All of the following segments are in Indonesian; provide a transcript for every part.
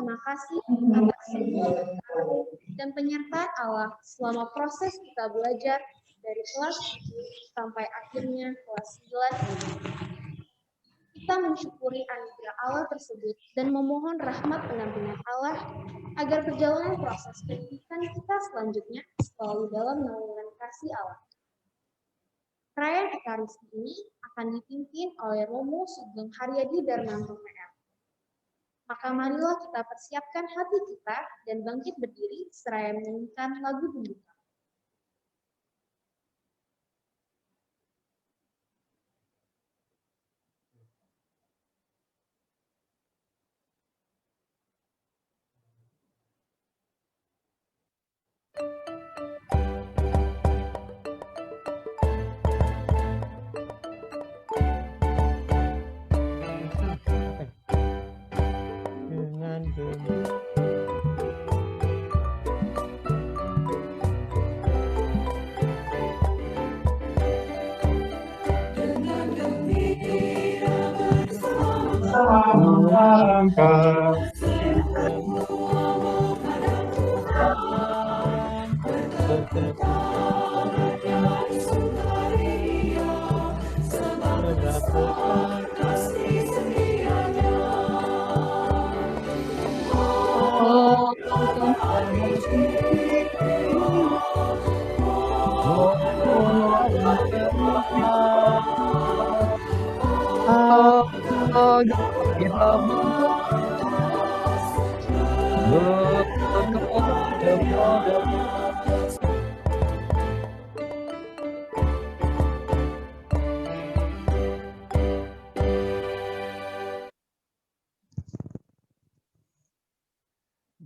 terima kasih atas semua berkat dan penyertaan Allah selama proses kita belajar dari kelas 7 sampai akhirnya kelas 9 ini. Kita mensyukuri anugerah Allah tersebut dan memohon rahmat pendampingan Allah agar perjalanan proses pendidikan kita selanjutnya selalu dalam naungan kasih Allah. Perayaan Ekaristi ini akan dipimpin oleh Romo Sugeng Haryadi Darmanto PM. Maka marilah kita persiapkan hati kita dan bangkit berdiri seraya menyanyikan lagu pembuka.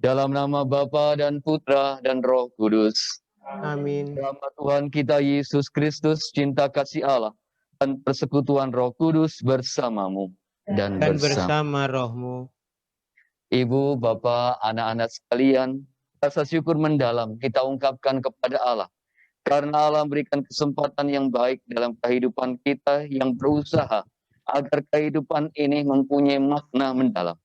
Dalam nama Bapa dan Putra dan Roh Kudus. Amin. Rahmat Tuhan kita Yesus Kristus, cinta kasih Allah, dan persekutuan Roh Kudus bersamamu dan bersama rohmu. Ibu, Bapak, anak-anak sekalian, rasa syukur mendalam kita ungkapkan kepada Allah. Karena Allah memberikan kesempatan yang baik dalam kehidupan kita yang berusaha agar kehidupan ini mempunyai makna mendalam.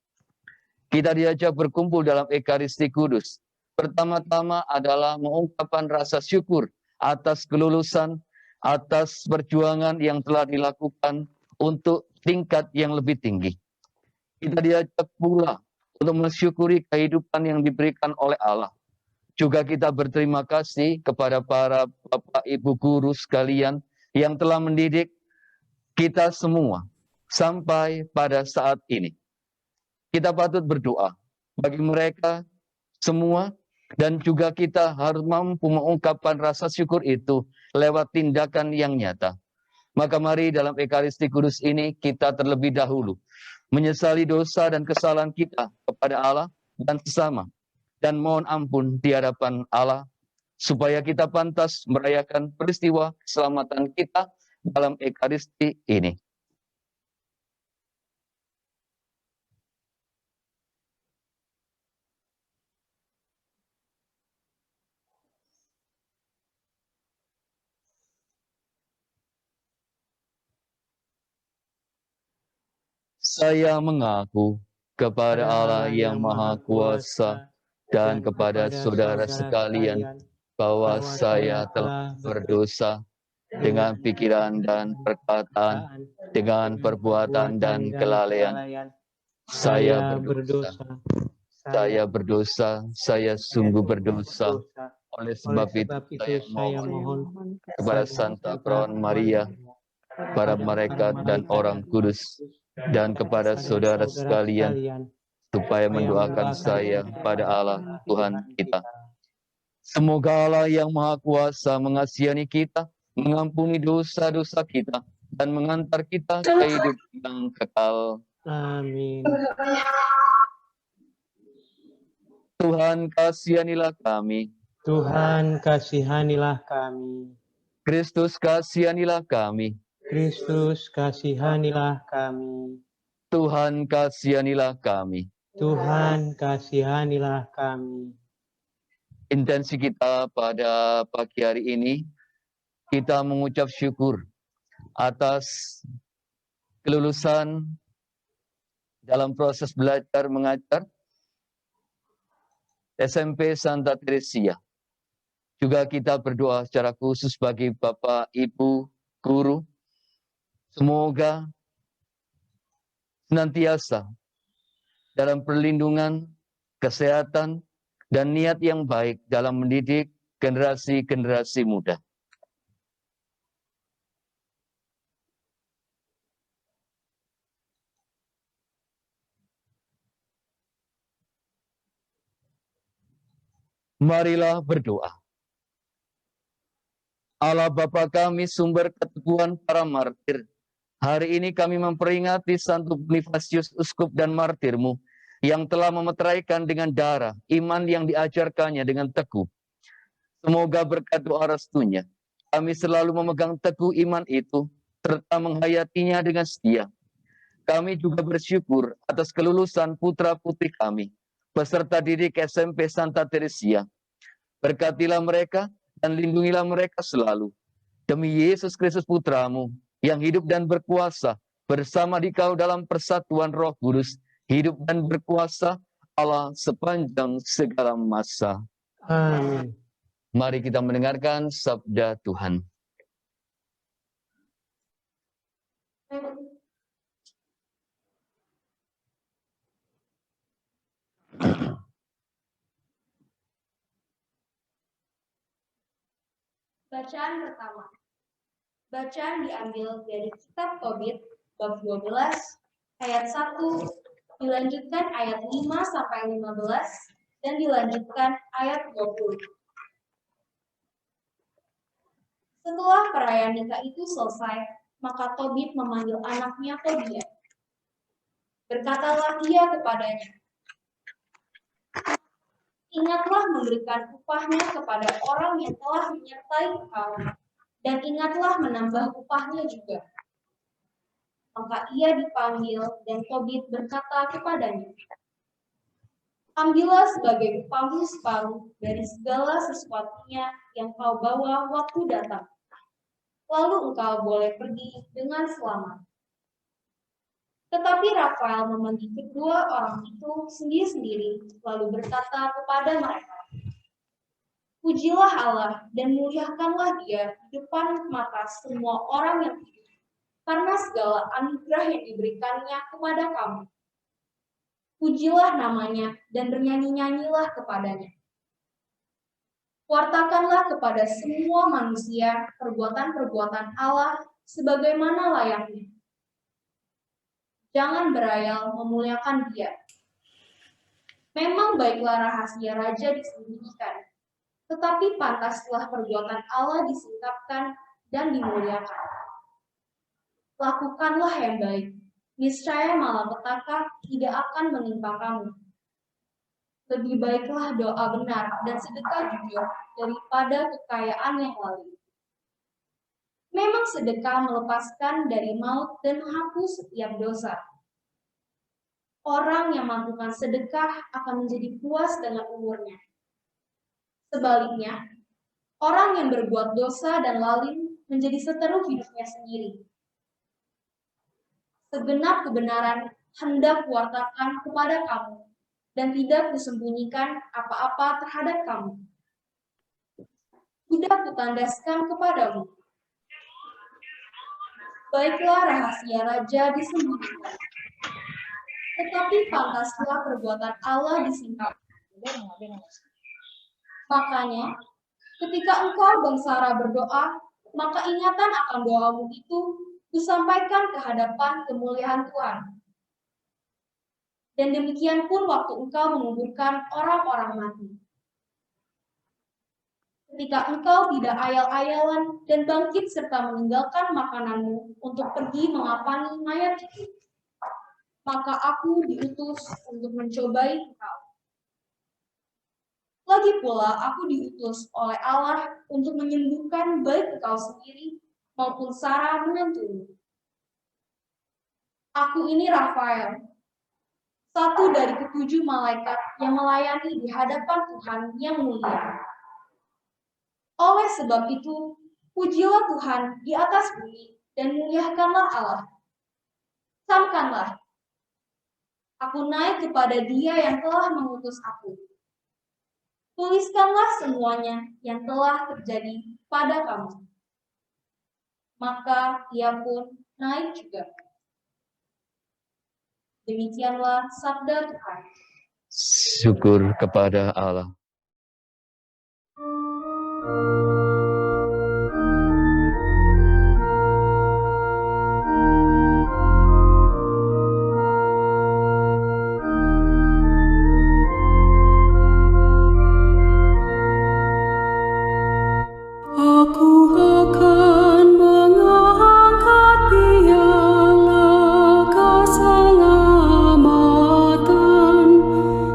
Kita diajak berkumpul dalam Ekaristi Kudus. Pertama-tama adalah mengungkapkan rasa syukur atas kelulusan, atas perjuangan yang telah dilakukan untuk tingkat yang lebih tinggi. Kita diajak pula untuk mensyukuri kehidupan yang diberikan oleh Allah. Juga kita berterima kasih kepada para Bapak Ibu guru sekalian yang telah mendidik kita semua sampai pada saat ini. Kita patut berdoa bagi mereka semua dan juga kita harus mampu mengungkapkan rasa syukur itu lewat tindakan yang nyata. Maka mari dalam Ekaristi Kudus ini kita terlebih dahulu menyesali dosa dan kesalahan kita kepada Allah dan sesama. Dan mohon ampun di hadapan Allah supaya kita pantas merayakan peristiwa keselamatan kita dalam Ekaristi ini. Saya mengaku kepada Allah yang Maha Kuasa dan kepada saudara sekalian bahwa saya telah berdosa dengan pikiran dan perkataan, dengan perbuatan dan kelalaian. Saya berdosa, saya sungguh berdosa. Oleh sebab itu saya mohon kepada Santa Perawan Maria, para malaikat dan orang kudus, dan kepada saudara sekalian, supaya mendoakan saya pada Allah Tuhan kita. Semoga Allah yang Maha Kuasa mengasihani kita, mengampuni dosa-dosa kita, dan mengantar kita ke hidup yang kekal. Amin. Tuhan kasihanilah kami. Tuhan kasihanilah kami. Kristus kasihanilah kami. Kristus kasihanilah kami. Tuhan kasihanilah kami. Tuhan kasihanilah kami. Intensi kita pada pagi hari ini, kita mengucap syukur atas kelulusan dalam proses belajar mengajar SMP Santa Teresia. Juga kita berdoa secara khusus bagi Bapak, Ibu, guru. Semoga senantiasa dalam perlindungan, kesehatan, dan niat yang baik dalam mendidik generasi-generasi muda. Marilah berdoa. Allah Bapa kami, sumber keteguhan para martir. Hari ini kami memperingati Santo Bonifasius, uskup dan martirmu, yang telah memeteraikan dengan darah iman yang diajarkannya dengan teguh. Semoga berkat doa restunya, kami selalu memegang teguh iman itu, serta menghayatinya dengan setia. Kami juga bersyukur atas kelulusan putra-putri kami, peserta didik SMP Santa Teresia. Berkatilah mereka dan lindungilah mereka selalu. Demi Yesus Kristus Putramu, yang hidup dan berkuasa bersama Dikau dalam persatuan Roh Kudus, hidup dan berkuasa Allah sepanjang segala masa. Amin. Mari kita mendengarkan sabda Tuhan. Bacaan pertama. Bacaan diambil dari kitab Tobit bab 12 ayat 1, dilanjutkan ayat 5 sampai 15 dan dilanjutkan ayat 20. Setelah perayaan nikah itu selesai, maka Tobit memanggil anaknya Tobia. Berkatalah ia kepadanya, ingatlah memberikan upahnya kepada orang yang telah menyertai engkau, dan ingatlah menambah upahnya juga. Maka ia dipanggil, dan Tobit berkata kepadanya, ambillah sebagai upahmu separuh dari segala sesuatunya yang kau bawa waktu datang. Lalu engkau boleh pergi dengan selamat. Tetapi Rafael memanggil kedua orang itu sendiri-sendiri, lalu berkata kepada mereka, pujilah Allah dan muliakanlah Dia di depan mata semua orang yang hidup, karena segala anugerah yang diberikannya kepada kamu. Pujilah namanya dan bernyanyi-nyanyilah kepadanya. Wartakanlah kepada semua manusia perbuatan-perbuatan Allah sebagaimana layaknya. Jangan berayal memuliakan Dia. Memang baiklah rahasia raja disembunyikan, tetapi pantaslah perbuatan Allah disingkapkan dan dimuliakan. Lakukanlah yang baik, niscaya malapetaka tidak akan menimpa kamu. Lebih baiklah doa benar dan sedekah jujur daripada kekayaan yang lain. Memang sedekah melepaskan dari maut dan menghapus setiap dosa. Orang yang melakukan sedekah akan menjadi puas dengan umurnya. Sebaliknya, orang yang berbuat dosa dan lalim menjadi seteru hidupnya sendiri. Segenap kebenaran hendak kuwartakan kepada kamu, dan tidak kusembunyikan apa-apa terhadap kamu. Sudah kutandaskan kepadamu. Baiklah rahasia raja disembunyikan, tetapi pantaslah perbuatan Allah disingkapkan. Makanya, ketika engkau bangsara berdoa, maka ingatan akan doamu itu kusampaikan ke hadapan kemuliaan Tuhan. Dan demikian pun waktu engkau menguburkan orang-orang mati. Ketika engkau tidak ayal-ayalan dan bangkit serta meninggalkan makananmu untuk pergi mengapani mayat itu, maka aku diutus untuk mencobai engkau. Lagi pula aku diutus oleh Allah untuk menyembuhkan baik engkau sendiri maupun Sarah menantumu. Aku ini Rafael, satu dari ketujuh malaikat yang melayani di hadapan Tuhan yang mulia. Oleh sebab itu, pujilah Tuhan di atas bumi dan muliakanlah Allah. Camkanlah, aku naik kepada Dia yang telah mengutus aku. Tuliskanlah semuanya yang telah terjadi pada kamu. Maka ia pun naik juga. Demikianlah sabda Tuhan. Syukur kepada Allah. Aku akan mengangkat piala keselamatan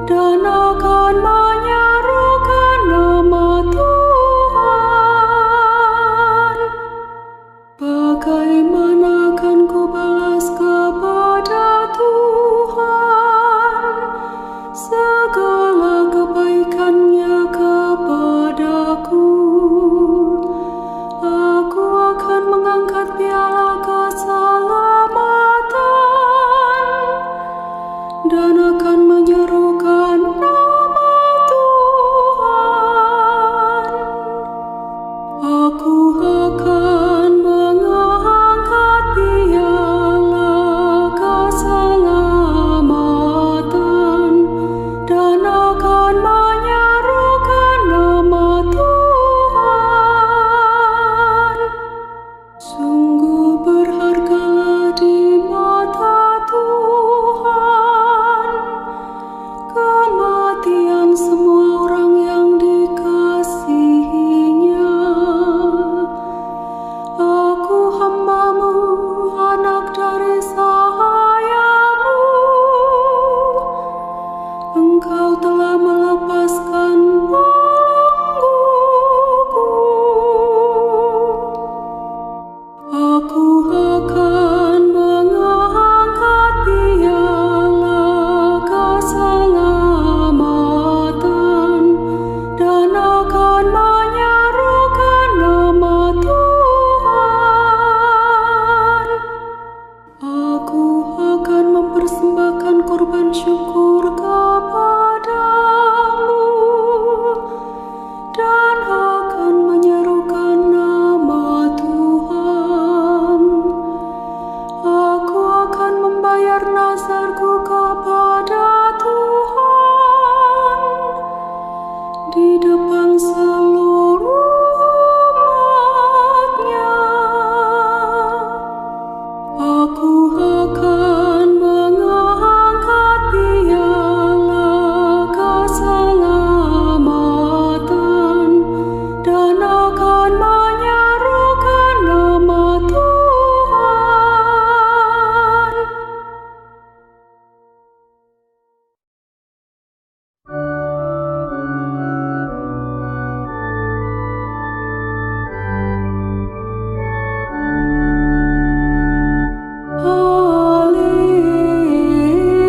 dan akan menyerukan nama Tuhan. Bagaimana akan ku balas kepada Tuhan segala kebaikannya kepadaku? Aku akan mengangkat piala keselamatan dan akan menyerukan nama Tuhan. Aku akan mengangkat piala keselamatan dan akan menyerukan nama Tuhan. Sungguh berhargalah di mata Tuhan kematian semua orang yang dikasihinya. Aku hamba-Mu, anak dari sahayamu. Engkau telah melepaskan belengguku. Aku akan mengangkat piala keselamatan dan akan menyerukan nama Tuhan. Aku akan mempersembahkan korban syukur kepadamu dan akan menyerukan nama Tuhan. Aku akan membayar nazarku kepada Tuhan di depan seluruh umatnya. Aku akan mengangkat piala keselamatan dan akan menyerukan nama Tuhan.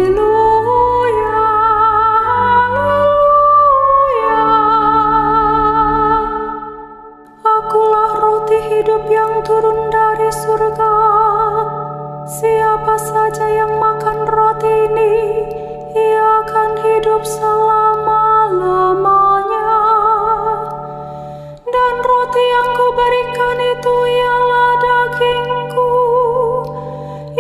Haleluya, haleluya. Akulah roti hidup yang turun dari surga. Siapa saja yang makan roti ini, ia akan hidup selama-lamanya. Dan roti yang kuberikan itu ialah dagingku,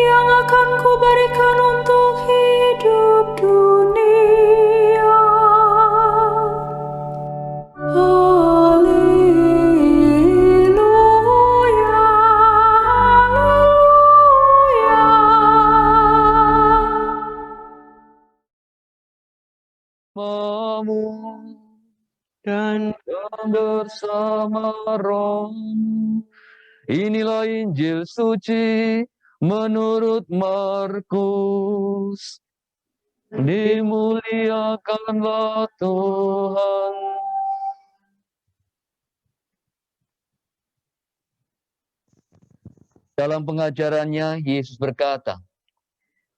yang akan kuberikan untuk hidup dunia. Haleluya, haleluya. Mamu Dan bersama Roh. Inilah Injil suci menurut Markus. Dimuliakanlah Tuhan. Dalam pengajarannya, Yesus berkata,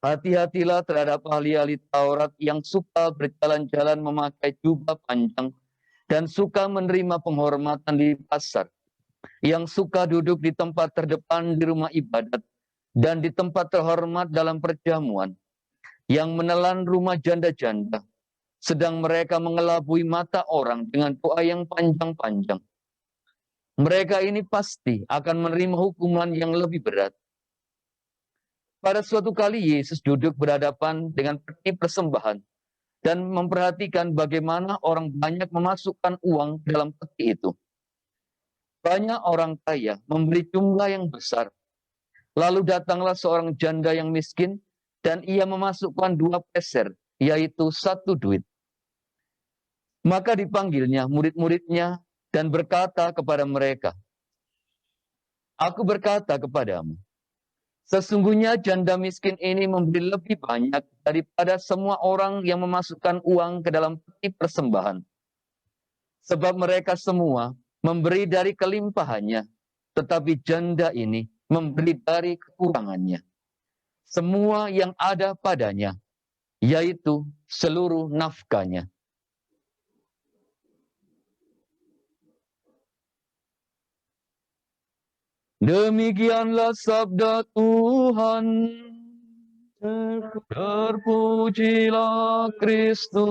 hati-hatilah terhadap ahli-ahli Taurat yang suka berjalan-jalan memakai jubah panjang dan suka menerima penghormatan di pasar, yang suka duduk di tempat terdepan di rumah ibadat dan di tempat terhormat dalam perjamuan, yang menelan rumah janda-janda sedang mereka mengelabui mata orang dengan doa yang panjang-panjang. Mereka ini pasti akan menerima hukuman yang lebih berat. Pada suatu kali Yesus duduk berhadapan dengan peti persembahan dan memperhatikan bagaimana orang banyak memasukkan uang dalam peti itu. Banyak orang kaya memberi jumlah yang besar. Lalu datanglah seorang janda yang miskin dan ia memasukkan 2 peser, yaitu 1 duit. Maka dipanggilnya murid-muridnya dan berkata kepada mereka, "Aku berkata kepadamu, sesungguhnya janda miskin ini memberi lebih banyak daripada semua orang yang memasukkan uang ke dalam peti persembahan. Sebab mereka semua memberi dari kelimpahannya, tetapi janda ini memberi dari kekurangannya. Semua yang ada padanya, yaitu seluruh nafkahnya." Demikianlah sabda Tuhan. Terpujilah Kristus.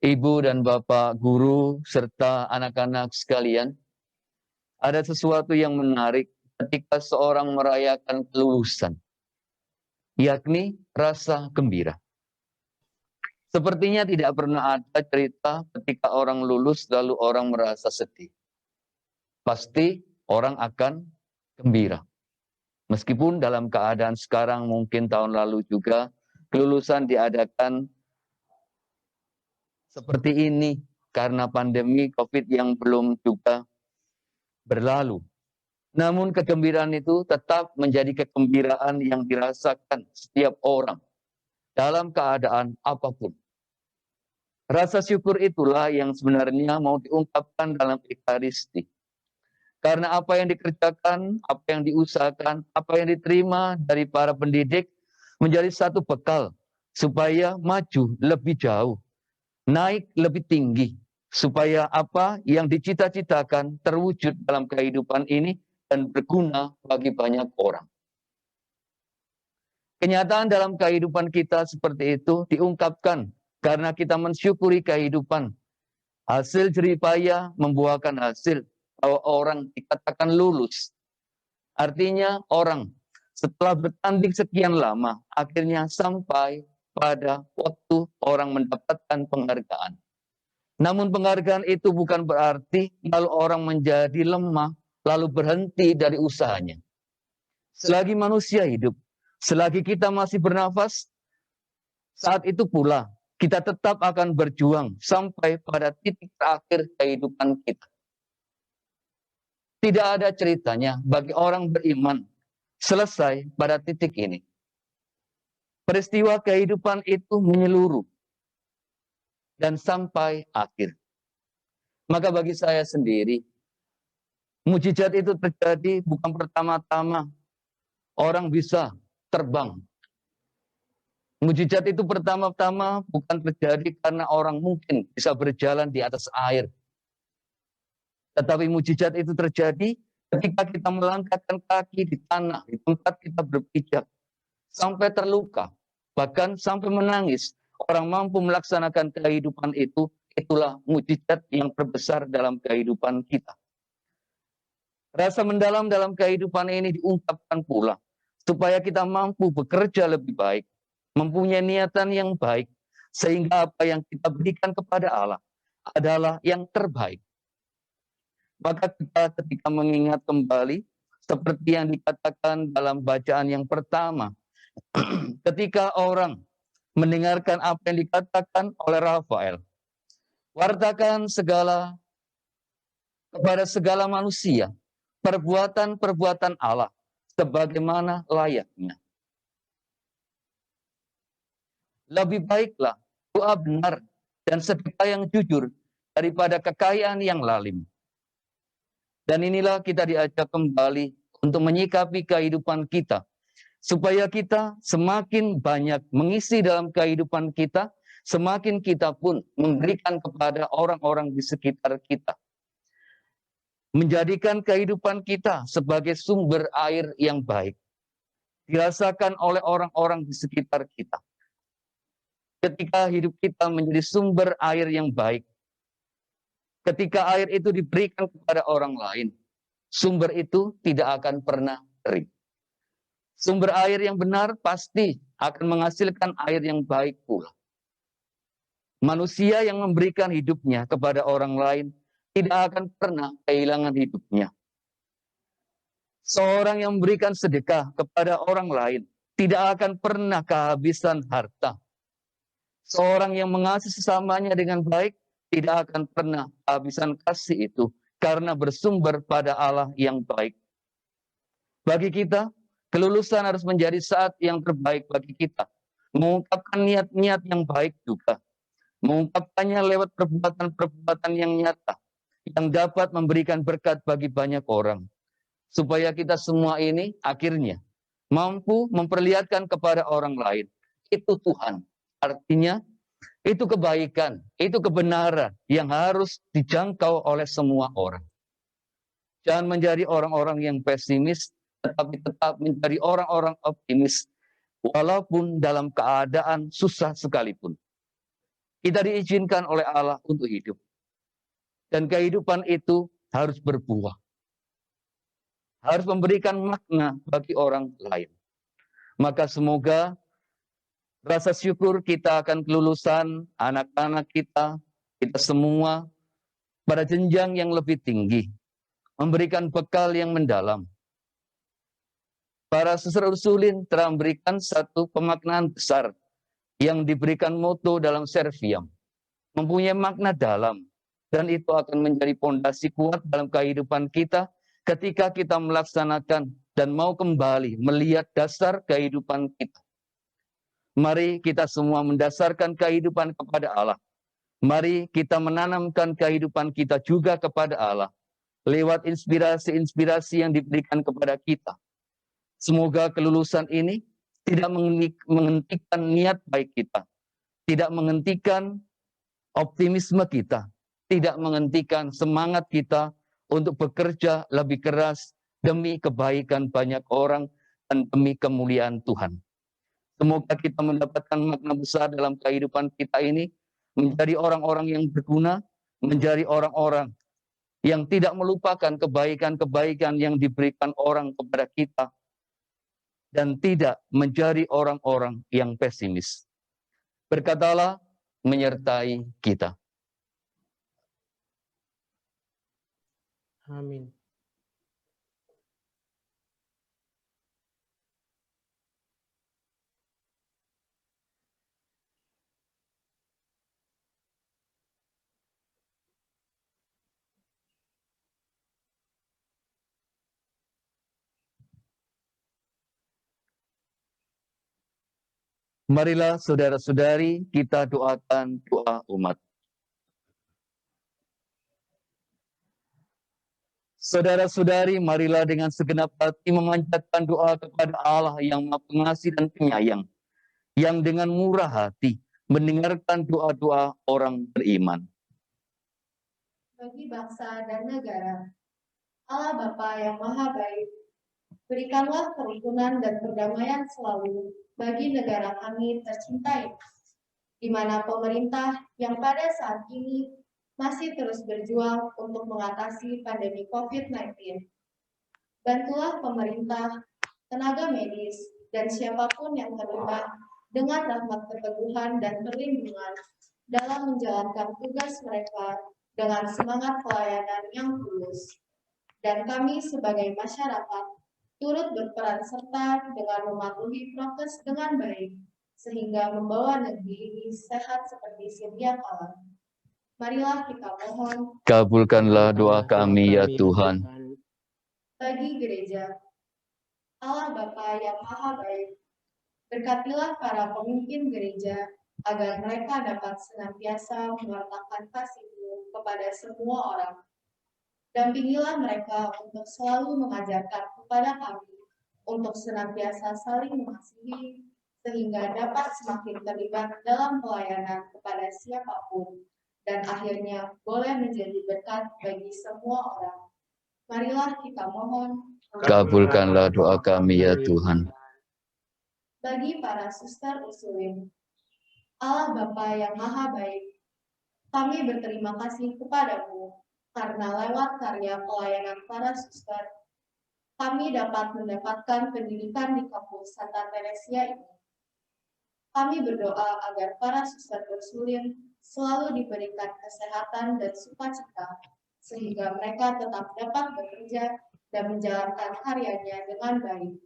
Ibu dan Bapak guru serta anak-anak sekalian, ada sesuatu yang menarik ketika seorang merayakan kelulusan, yakni rasa gembira. Sepertinya tidak pernah ada cerita ketika orang lulus lalu orang merasa sedih. Pasti orang akan gembira. Meskipun dalam keadaan sekarang mungkin tahun lalu juga kelulusan diadakan seperti ini karena pandemi COVID yang belum juga berlalu. Namun kegembiraan itu tetap menjadi kegembiraan yang dirasakan setiap orang dalam keadaan apapun. Rasa syukur itulah yang sebenarnya mau diungkapkan dalam Ekaristi. Karena apa yang dikerjakan, apa yang diusahakan, apa yang diterima dari para pendidik menjadi satu bekal supaya maju lebih jauh, naik lebih tinggi, supaya apa yang dicita-citakan terwujud dalam kehidupan ini dan berguna bagi banyak orang. Kenyataan dalam kehidupan kita seperti itu diungkapkan karena kita mensyukuri kehidupan. Hasil jerih payah membuahkan hasil bahwa orang dikatakan lulus. Artinya orang setelah bertanding sekian lama, akhirnya sampai pada waktu orang mendapatkan penghargaan. Namun penghargaan itu bukan berarti lalu orang menjadi lemah, lalu berhenti dari usahanya. Selagi manusia hidup, selagi kita masih bernafas, saat itu pula kita tetap akan berjuang sampai pada titik terakhir kehidupan kita. Tidak ada ceritanya bagi orang beriman selesai pada titik ini. Peristiwa kehidupan itu menyeluruh dan sampai akhir. Maka bagi saya sendiri, mujizat itu terjadi bukan pertama-tama orang bisa terbang. Mujizat itu pertama-tama bukan terjadi karena orang mungkin bisa berjalan di atas air. Tetapi mujizat itu terjadi ketika kita melangkahkan kaki di tanah, di tempat kita berpijak, sampai terluka, bahkan sampai menangis. Orang mampu melaksanakan kehidupan itu, itulah mujizat yang terbesar dalam kehidupan kita. Rasa mendalam dalam kehidupan ini diungkapkan pula, supaya kita mampu bekerja lebih baik, mempunyai niatan yang baik, sehingga apa yang kita berikan kepada Allah adalah yang terbaik. Maka kita ketika mengingat kembali, seperti yang dikatakan dalam bacaan yang pertama, ketika orang mendengarkan apa yang dikatakan oleh Rafael, wartakan kepada segala manusia, perbuatan-perbuatan Allah, sebagaimana layaknya. Lebih baiklah doa benar dan sedekah yang jujur daripada kekayaan yang lalim. Dan inilah kita diajak kembali untuk menyikapi kehidupan kita, supaya kita semakin banyak mengisi dalam kehidupan kita semakin kita pun memberikan kepada orang-orang di sekitar kita. Menjadikan kehidupan kita sebagai sumber air yang baik. Dirasakan oleh orang-orang di sekitar kita. Ketika hidup kita menjadi sumber air yang baik, ketika air itu diberikan kepada orang lain, sumber itu tidak akan pernah kering. Sumber air yang benar pasti akan menghasilkan air yang baik pula. Manusia yang memberikan hidupnya kepada orang lain tidak akan pernah kehilangan hidupnya. Seorang yang memberikan sedekah kepada orang lain tidak akan pernah kehabisan harta. Seorang yang mengasihi sesamanya dengan baik tidak akan pernah kehabisan kasih itu karena bersumber pada Allah yang baik. Bagi kita, kelulusan harus menjadi saat yang terbaik bagi kita. Mengungkapkan niat-niat yang baik juga. Mengungkapkannya lewat perbuatan-perbuatan yang nyata. Yang dapat memberikan berkat bagi banyak orang. Supaya kita semua ini akhirnya mampu memperlihatkan kepada orang lain. Itu Tuhan. Artinya, itu kebaikan, itu kebenaran yang harus dijangkau oleh semua orang. Jangan menjadi orang-orang yang pesimis, tetapi tetap menjadi orang-orang optimis, walaupun dalam keadaan susah sekalipun. Kita diizinkan oleh Allah untuk hidup. Dan kehidupan itu harus berbuah. Harus memberikan makna bagi orang lain. Maka semoga rasa syukur kita akan kelulusan anak-anak kita semua pada jenjang yang lebih tinggi. Memberikan bekal yang mendalam. Para susur ursulin telah memberikan satu pemaknaan besar yang diberikan moto dalam Serviam. Mempunyai makna dalam. Dan itu akan menjadi pondasi kuat dalam kehidupan kita ketika kita melaksanakan dan mau kembali melihat dasar kehidupan kita. Mari kita semua mendasarkan kehidupan kepada Allah. Mari kita menanamkan kehidupan kita juga kepada Allah. Lewat inspirasi-inspirasi yang diberikan kepada kita. Semoga kelulusan ini tidak menghentikan niat baik kita. Tidak menghentikan optimisme kita. Tidak menghentikan semangat kita untuk bekerja lebih keras demi kebaikan banyak orang dan demi kemuliaan Tuhan. Semoga kita mendapatkan makna besar dalam kehidupan kita ini, menjadi orang-orang yang berguna, menjadi orang-orang yang tidak melupakan kebaikan-kebaikan yang diberikan orang kepada kita, dan tidak menjadi orang-orang yang pesimis. Berkat Allah menyertai kita. Amin. Marilah saudara-saudari kita doakan doa umat. Saudara-saudari, marilah dengan segenap hati memanjatkan doa kepada Allah yang Maha Pengasih dan Penyayang, yang dengan murah hati mendengarkan doa-doa orang beriman. Bagi bangsa dan negara, Allah Bapa yang Maha Baik, berikanlah kerukunan dan perdamaian selalu bagi negara kami tercinta ini, di mana pemerintah yang pada saat ini masih terus berjuang untuk mengatasi pandemi COVID-19. Bantulah pemerintah, tenaga medis, dan siapapun yang terlibat dengan rahmat keteguhan dan perlindungan dalam menjalankan tugas mereka dengan semangat pelayanan yang tulus. Dan kami sebagai masyarakat turut berperan serta dengan mematuhi prokes dengan baik, sehingga membawa negeri ini sehat seperti sedia kala. Marilah kita mohon. Kabulkanlah doa kami ya Tuhan. Bagi gereja, Allah Bapa yang Maha Baik, berkatilah para pemimpin gereja agar mereka dapat senantiasa mewartakan kasih-Mu kepada semua orang. Dampingilah mereka untuk selalu mengajarkan kepada kami untuk senantiasa saling mengasihi, sehingga dapat semakin terlibat dalam pelayanan kepada siapapun, dan akhirnya boleh menjadi berkat bagi semua orang. Marilah kita mohon. Kabulkanlah doa kami ya Tuhan. Bagi para suster Ursulin, Allah Bapa yang Maha Baik, kami berterima kasih kepadamu karena lewat karya pelayanan para suster, kami dapat mendapatkan pendidikan di kampus Santa Teresia ini. Kami berdoa agar para suster Ursulin selalu diberikan kesehatan dan sukacita, sehingga mereka tetap dapat bekerja dan menjalankan karyanya dengan baik.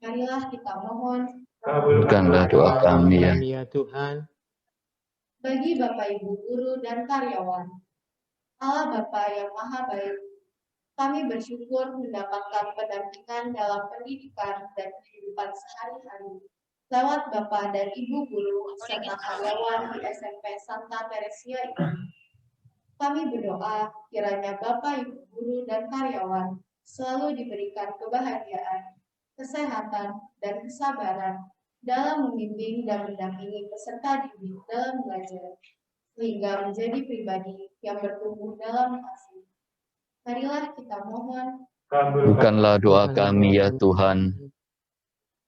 Marilah kita mohon. Kabulkanlah doa kami ya Tuhan. Bagi Bapak Ibu guru dan karyawan, Allah Bapa yang Maha Baik, kami bersyukur mendapatkan pendampingan dalam pendidikan dan kehidupan sehari-hari lewat Bapak dan Ibu guru serta karyawan di SMP Santa Teresia ini. Kami berdoa kiranya Bapak, Ibu guru dan karyawan selalu diberikan kebahagiaan, kesehatan, dan kesabaran dalam membimbing dan mendampingi peserta didik dalam belajar, sehingga menjadi pribadi yang bertumbuh dalam kasih. Marilah kita mohon. Kabulkanlah doa kami ya Tuhan.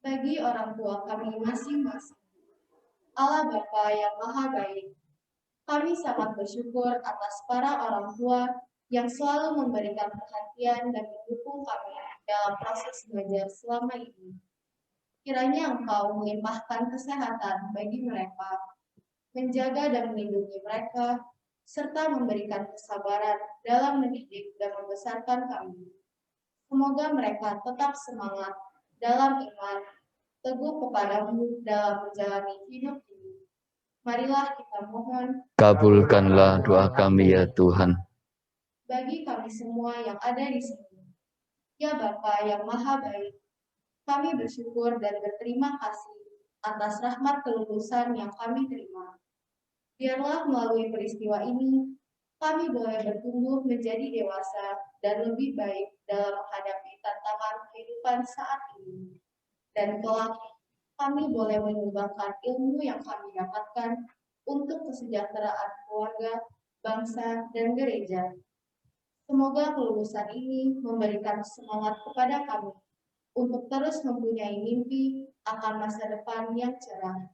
Bagi orang tua kami masing-masing, Allah Bapa yang Maha Baik, kami sangat bersyukur atas para orang tua yang selalu memberikan perhatian dan mendukung kami dalam proses belajar selama ini. Kiranya Engkau melimpahkan kesehatan bagi mereka, menjaga dan melindungi mereka, serta memberikan kesabaran dalam mendidik dan membesarkan kami. Semoga mereka tetap semangat dalam iman, teguh kepadamu dalam menjalani hidup ini. Marilah kita mohon. Kabulkanlah doa kami ya Tuhan. Bagi kami semua yang ada di sini, ya Bapa yang Maha Baik, kami bersyukur dan berterima kasih atas rahmat kelulusan yang kami terima. Biarlah melalui peristiwa ini, kami boleh bertumbuh menjadi dewasa dan lebih baik dalam menghadapi tantangan kehidupan saat ini. Dan kelak, kami boleh menyumbangkan ilmu yang kami dapatkan untuk kesejahteraan keluarga, bangsa, dan gereja. Semoga kelulusan ini memberikan semangat kepada kami untuk terus mempunyai mimpi akan masa depan yang cerah.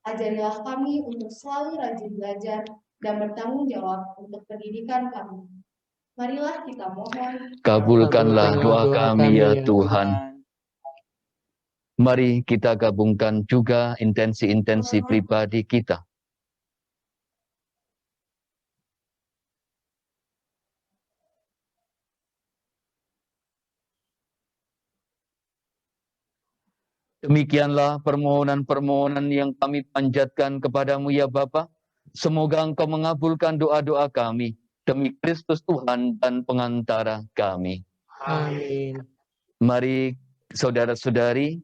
Ajarilah kami untuk selalu rajin belajar dan bertanggung jawab untuk pendidikan kami. Marilah kita mohon. Kabulkanlah doa kami ya Tuhan. Mari kita gabungkan juga intensi-intensi pribadi kita. Demikianlah permohonan-permohonan yang kami panjatkan kepadamu ya Bapa. Semoga Engkau mengabulkan doa-doa kami demi Kristus Tuhan dan pengantara kami. Amin. Mari saudara-saudari,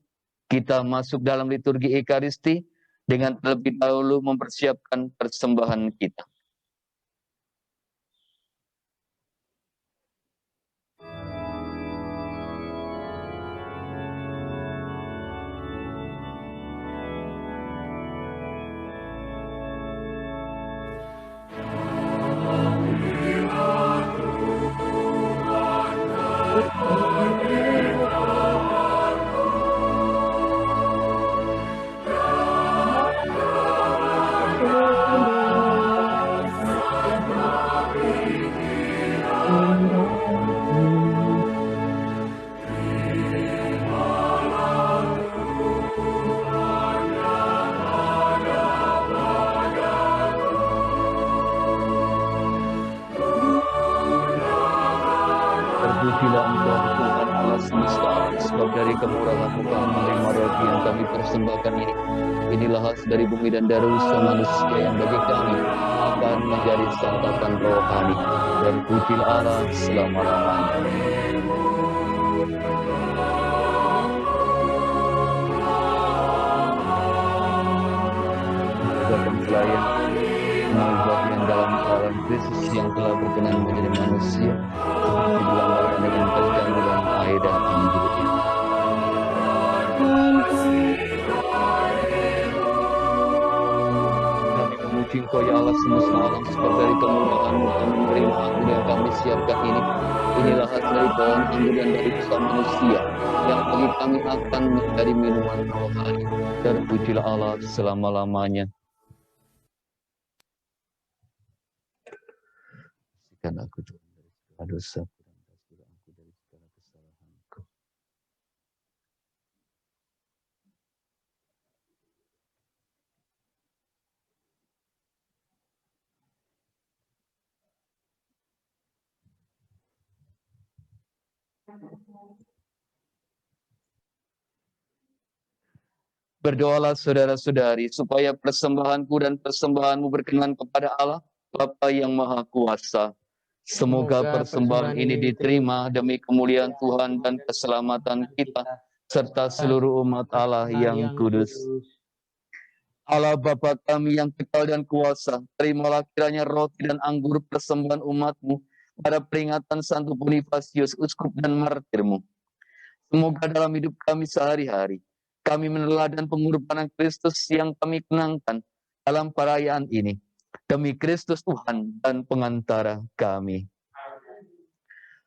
kita masuk dalam liturgi Ekaristi dengan terlebih dahulu mempersiapkan persembahan kita. Terpujilah Engkau Tuhan Allah semesta, sebab dari kemurahan-Mu kami menerima roti yang kami persembahkan ini. Inilah hasil dari bumi dan dari usaha manusia yang bagi kami akan menjadi santapan rohani. Dan pujilah Allah selama-lamanya. Berikan pelayan membuat yang dalam alam Kristus yang telah berkenan menjadi manusia, dilambangkan dengan perjalanan air dan hidup. Allah semesta alam, sebab dari kemudahan-Mu kami menerima anggur yang kami siapkan ini. Inilah hasil dari pohon anggur dan dari usaha manusia, yang bagi kami akan menjadi minuman rohani. Terpujilah Allah selama-lamanya. Bersihkan aku Tuhan dari segala dosa, dan bersihkan aku dari segala kesalahanku. Berdoalah saudara-saudari, supaya persembahanku dan persembahanmu berkenan kepada Allah, Bapa yang Maha Kuasa. Semoga persembahan ini diterima demi kemuliaan Tuhan dan keselamatan kita, serta seluruh umat Allah yang kudus. Allah Bapa kami yang kekal dan kuasa, terimalah kiranya roti dan anggur persembahan umat-Mu pada peringatan Santo Bonifasius, Uskup dan Martirmu. Semoga dalam hidup kami sehari-hari, kami meneladan pengorbanan Kristus yang kami kenangkan dalam perayaan ini. Demi Kristus Tuhan dan pengantara kami.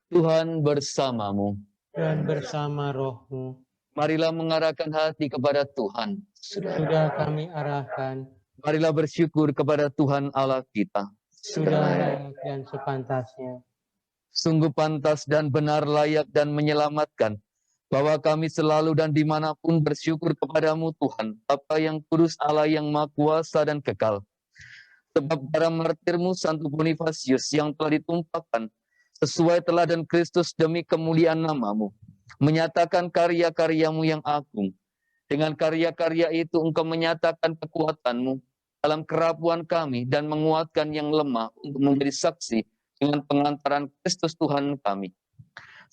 Tuhan bersamamu. Dan bersama rohmu. Marilah mengarahkan hati kepada Tuhan. Sudah kami arahkan. Marilah bersyukur kepada Tuhan Allah kita. Sudah layak dan sepantasnya. Sungguh pantas dan benar, layak dan menyelamatkan, bahwa kami selalu dan dimanapun bersyukur kepadamu Tuhan, Bapa yang kudus, Allah yang Maha Kuasa dan kekal. Sebab darah martirmu Santo Bonifasius yang telah ditumpahkan sesuai teladan Kristus demi kemuliaan namamu, menyatakan karya-karyamu yang agung. Dengan karya-karya itu engkau menyatakan kekuatanmu dalam kerapuan kami dan menguatkan yang lemah untuk menjadi saksi dengan pengantaran Kristus Tuhan kami.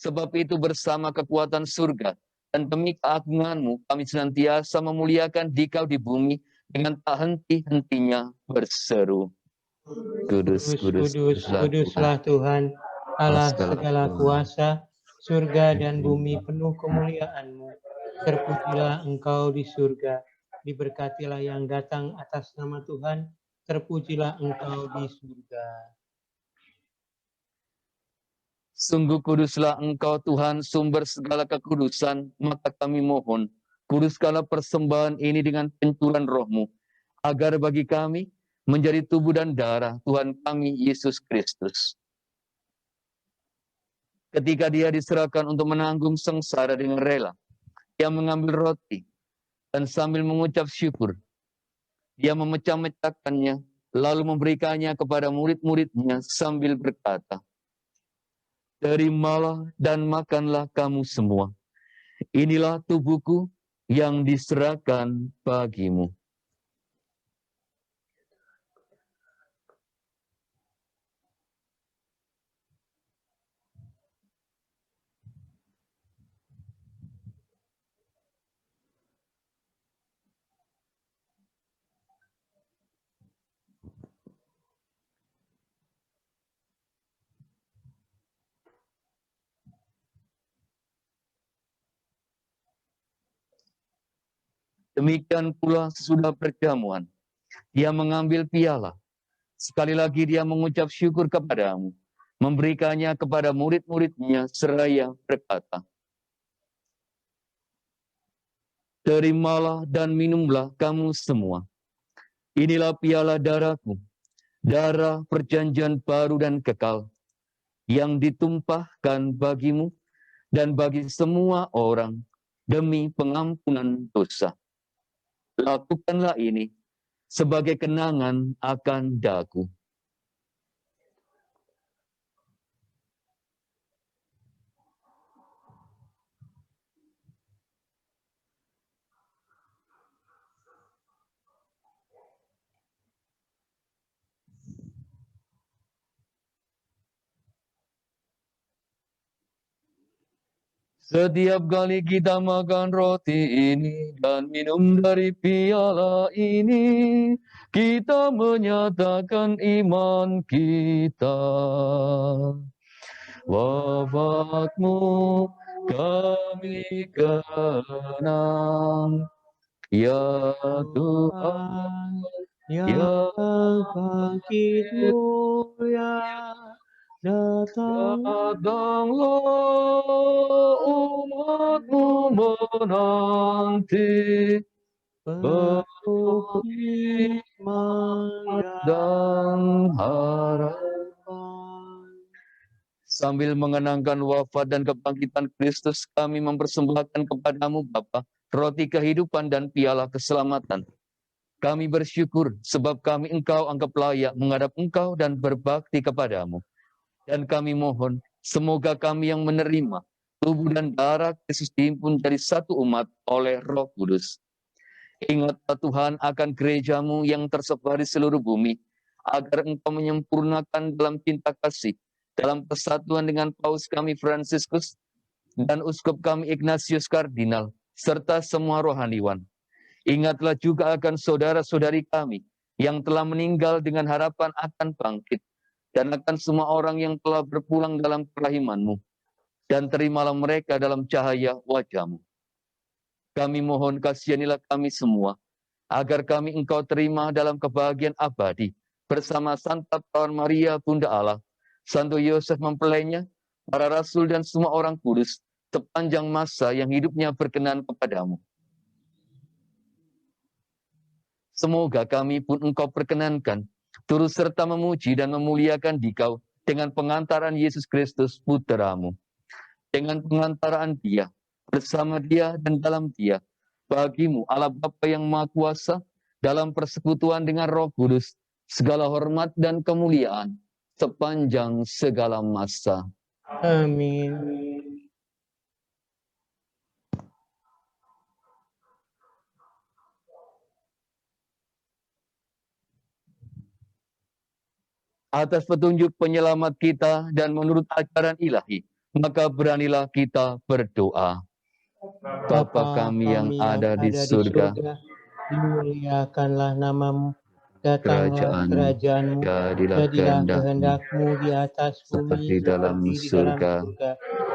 Sebab itu bersama kekuatan surga dan demi keagunganmu kami senantiasa memuliakan Dikau di bumi dengan tak henti-hentinya berseru. Kudus, kudus, kuduslah Tuhan, Allah segala kuasa, surga dan bumi penuh kemuliaan-Mu. Terpujilah Engkau di surga, diberkatilah yang datang atas nama Tuhan, terpujilah Engkau di surga. Sungguh kuduslah Engkau Tuhan, sumber segala kekudusan, maka kami mohon, kuduskanlah persembahan ini dengan pencurahan roh-Mu, agar bagi kami menjadi tubuh dan darah Tuhan kami Yesus Kristus. Ketika Dia diserahkan untuk menanggung sengsara dengan rela, Dia mengambil roti, dan sambil mengucap syukur, Dia memecah-mecahkannya, lalu memberikannya kepada murid-muridnya sambil berkata, "Terimalah dan makanlah kamu semua. Inilah tubuhku yang diserahkan bagimu." Demikian pula sesudah perjamuan, Dia mengambil piala. Sekali lagi Dia mengucap syukur kepadamu, memberikannya kepada murid-muridnya seraya berkata, "Terimalah dan minumlah kamu semua. Inilah piala darahku, darah perjanjian baru dan kekal, yang ditumpahkan bagimu dan bagi semua orang demi pengampunan dosa. Lakukanlah ini sebagai kenangan akan daku." Setiap kali kita makan roti ini dan minum dari piala ini, kita menyatakan iman kita. Wafat-Mu kami kenang, ya Tuhan, yang bangkit mulia, datanglah umatmu menanti penuh iman dan harapan. Sambil mengenangkan wafat dan kebangkitan Kristus, kami mempersembahkan kepadamu Bapa roti kehidupan dan piala keselamatan. Kami bersyukur sebab kami Engkau anggap layak menghadap Engkau dan berbakti kepadamu. Dan kami mohon, semoga kami yang menerima tubuh dan darah Kristus dihimpun jadi satu umat oleh Roh Kudus. Ingatlah Tuhan akan gerejamu yang tersebar di seluruh bumi, agar Engkau menyempurnakan dalam cinta kasih, dalam persatuan dengan Paus kami Fransiskus, dan Uskup kami Ignatius Kardinal, serta semua rohaniwan. Ingatlah juga akan saudara-saudari kami yang telah meninggal dengan harapan akan bangkit, dan akan semua orang yang telah berpulang dalam kerahiman-Mu, dan terimalah mereka dalam cahaya wajah-Mu. Kami mohon kasihanilah kami semua, agar kami Engkau terima dalam kebahagiaan abadi, bersama Santa Perawan Maria, Bunda Allah, Santo Yosef mempelainya, para rasul dan semua orang kudus, sepanjang masa yang hidupnya berkenan kepadamu. Semoga kami pun Engkau perkenankan, turut serta memuji dan memuliakan Dikau dengan pengantaran Yesus Kristus, Putra-Mu. Dengan pengantaran Dia, bersama Dia dan dalam Dia, bagimu Allah Bapa yang Maha Kuasa, dalam persekutuan dengan Roh Kudus, segala hormat dan kemuliaan sepanjang segala masa. Amin. Atas petunjuk penyelamat kita dan menurut ajaran ilahi, maka beranilah kita berdoa. Bapa kami yang ada di surga, dimuliakanlah namamu, datanglah kerajaanmu, jadilah jadilah kehendak-Mu kehendakmu di atas bumi seperti dalam seperti di dalam surga.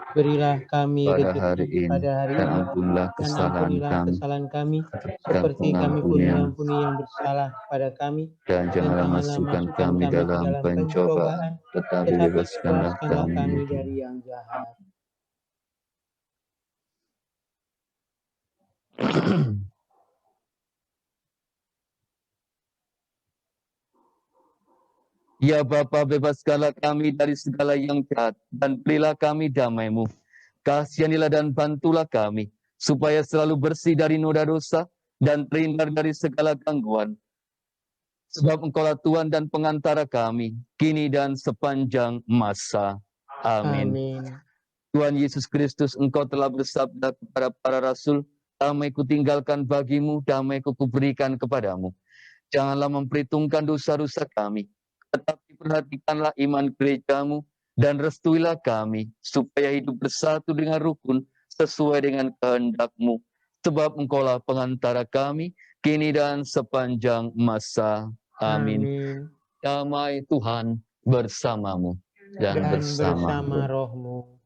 Berilah kami Pada rezeki hari ini, pada hari dan ini, ampunilah dan kesalahan ampunilah kami, kesalahan kami, dan seperti kami pun mengampuni mengampuni yang bersalah pada kami. dan janganlah masukkan kami ke dalam pencobaan, tetapi bebaskanlah kami. dari yang jahat. Ya Bapa, bebaskanlah kami dari segala yang jahat, dan berilah kami damai-Mu. Kasihanilah dan bantulah kami, supaya selalu bersih dari noda dosa, dan terhindar dari segala gangguan. Sebab Engkaulah Tuhan dan pengantara kami, kini dan sepanjang masa. Amin. Tuhan Yesus Kristus, Engkau telah bersabda kepada para rasul, damai-Ku tinggalkan bagimu, damai-Ku kuberikan kepadamu. Janganlah memperhitungkan dosa-dosa kami, tetapi perhatikanlah iman gerejamu, dan restuilah kami, supaya hidup bersatu dengan rukun, sesuai dengan kehendak-Mu. Sebab Engkaulah pengantara kami, kini dan sepanjang masa. Amin. Damai Tuhan bersamamu, dan bersama rohmu.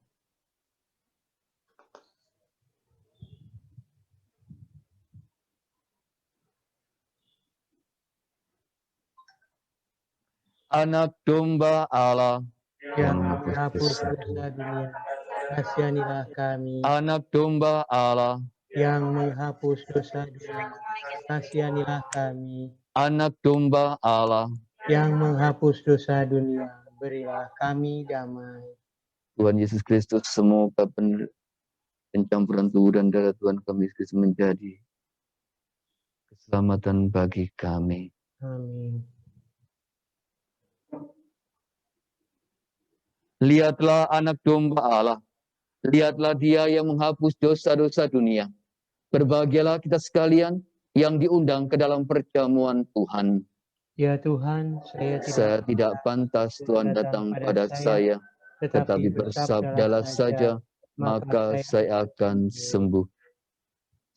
Anak domba Allah yang menghapus dosa dunia, kasihanilah kami. Anak domba Allah yang menghapus dosa dunia, kasihanilah kami. Anak domba Allah yang menghapus dosa dunia, berilah kami damai. Tuhan Yesus Kristus, semoga pencampuran tubuh dan darah Tuhan kami Kristus menjadi keselamatan bagi kami. Amin. Lihatlah anak domba Allah. Lihatlah Dia yang menghapus dosa-dosa dunia. Berbahagialah kita sekalian yang diundang ke dalam perjamuan Tuhan. Ya Tuhan, saya tidak pantas Tuhan datang pada saya, tetapi bersabdalah saja, maka saya akan sembuh.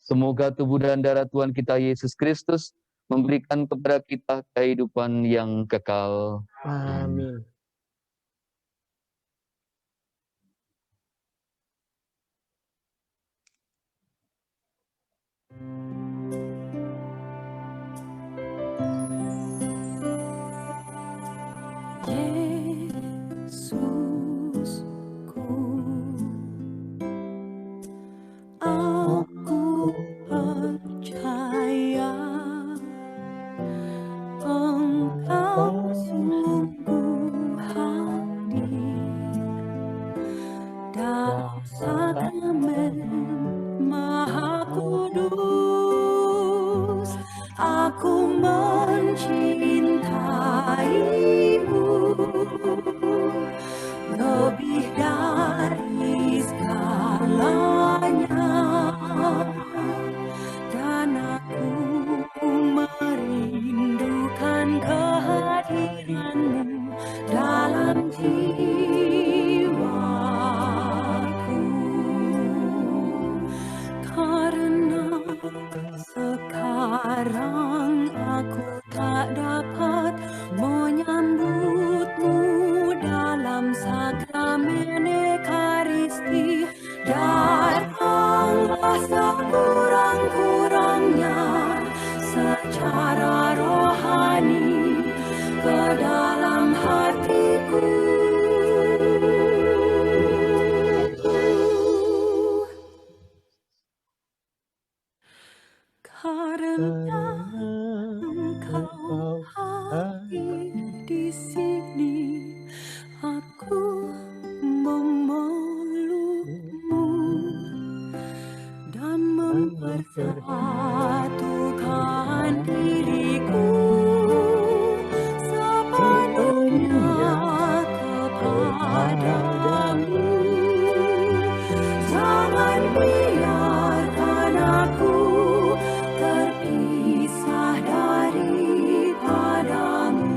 Semoga tubuh dan darah Tuhan kita Yesus Kristus memberikan kepada kita kehidupan yang kekal. Amin. percaya Engkau sungguh hadir dalam sakramen Maha Kudus. Aku mencintaimu lebih dari segalanya, dan aku merindukan kehadiranmu dalam jiwaku. Karena sekarang aku tak dapat menyambutmu dalam sakramen Ekaristi, datanglah sekurang-kurangnya secara rohani ke dalam hatiku. Karena Engkau hadir di sini, aku memelukmu dan mempersatukan diriku sepenuhnya kepadamu. Jangan biarkan aku terpisah daripadamu.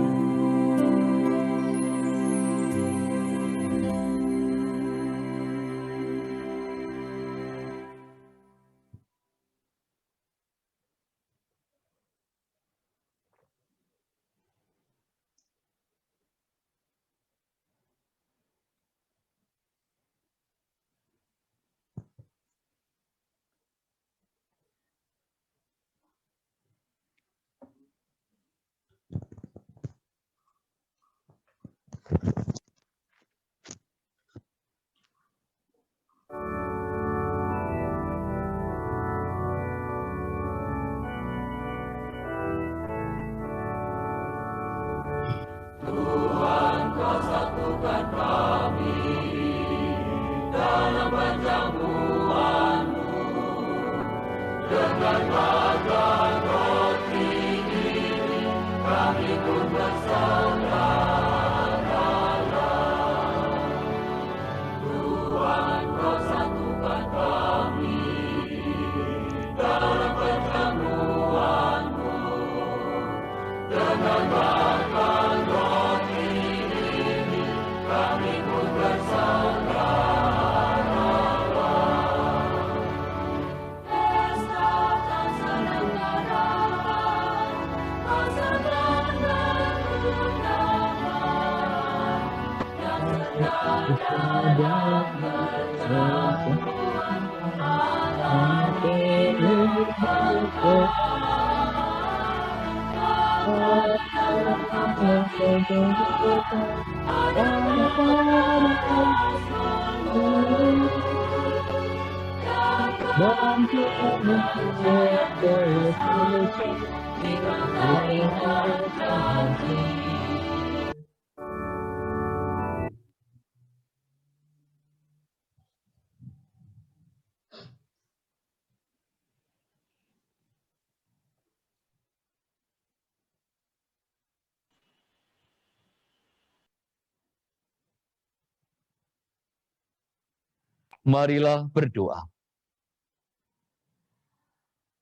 Marilah berdoa.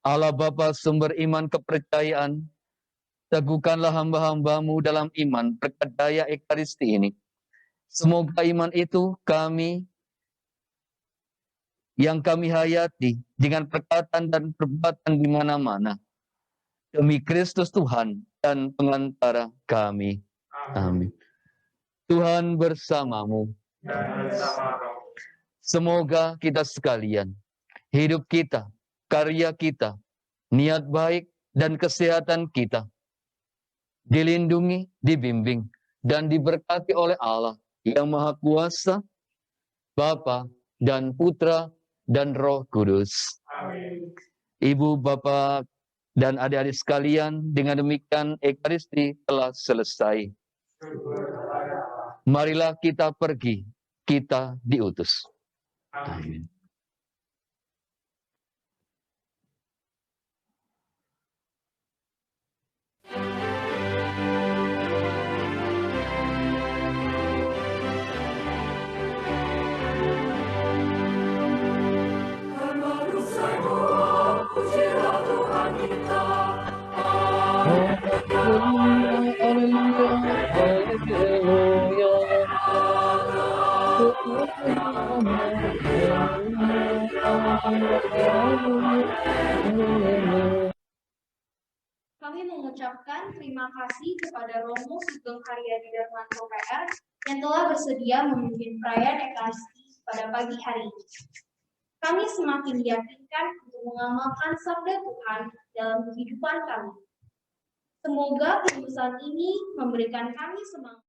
Allah Bapa sumber iman kepercayaan, teguhkanlah hamba-hambamu dalam iman berkat daya Ekaristi ini. Semoga iman itu yang kami hayati dengan perkataan dan perbuatan di mana-mana. Demi Kristus Tuhan dan pengantara kami. Amin. Tuhan bersamamu. Semoga kita sekalian, hidup kita, karya kita, niat baik, dan kesehatan kita dilindungi, dibimbing, dan diberkati oleh Allah yang Maha Kuasa, Bapa dan Putra dan Roh Kudus. Amin. Ibu, Bapak, dan adik-adik sekalian, dengan demikian Ekaristi telah selesai. Marilah kita pergi, kita diutus. Amin. Kami mengucapkan terima kasih kepada Romo Sugeng Haryadi Darmanto PR yang telah bersedia memimpin perayaan Ekaristi pada pagi hari ini. Kami semakin diyakinkan untuk mengamalkan sabda Tuhan dalam kehidupan kami. Semoga perusahaan ini memberikan kami semangat